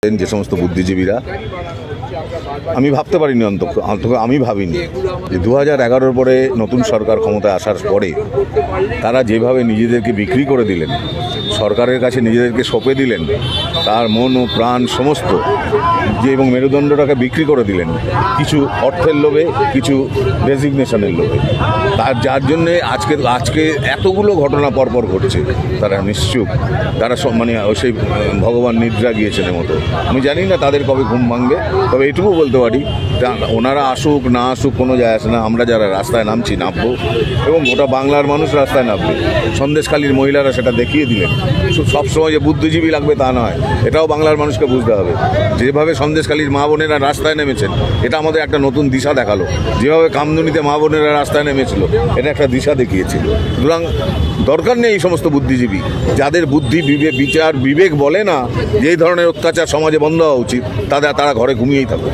যে সমস্ত বুদ্ধিজীবীরা আমি ভাবতে পারিনি, অন্তত আমি ভাবিনি যে 2011-র পরে নতুন সরকার ক্ষমতায় আসার পরে তারা যেভাবে নিজেদেরকে বিক্রি করে দিলেন, সরকারের কাছে নিজেদেরকে সঁপে দিলেন, তার মন ও প্রাণ সমস্ত যে এবং মেরুদণ্ডটাকে বিক্রি করে দিলেন কিছু অর্থের লোভে, কিছু রেজিগনেশনের লোভে। তার যার জন্যে আজকে এতগুলো ঘটনা পরপর ঘটছে। তারা নিশ্চুপ, তারা মানে সেই ভগবান নিদ্রা গিয়েছেন মতো। আমি জানি না তাদের কবে ঘুম ভাঙবে, তবে এটুকু বলতে পারি ওনারা আসুক না আসুক কোনো যায় আসে না। আমরা যারা রাস্তায় নামছি, নামবো এবং গোটা বাংলার মানুষ রাস্তায় নামবে। সন্দেশখালীর মহিলারা সেটা দেখিয়ে দিলেন। সবসময় যে বুদ্ধিজীবী লাগবে তা নয়, এটাও বাংলার মানুষকে বুঝতে হবে। যেভাবে সন্দেশখালীর মা বোনেরা রাস্তায় নেমেছেন, এটা আমাদের একটা নতুন দিশা দেখালো। যেভাবে কামদুনিতে মা বোনেরা রাস্তায় নেমেছিল, এটা একটা দিশা দেখিয়েছিল। সুতরাং দরকার নেই এই সমস্ত বুদ্ধিজীবী, যাদের বুদ্ধি বিচার বিবেক বলে না যে এই ধরনের অত্যাচার সমাজে বন্ধ হওয়া উচিত, তারা ঘরে ঘুমিয়েই থাকুক।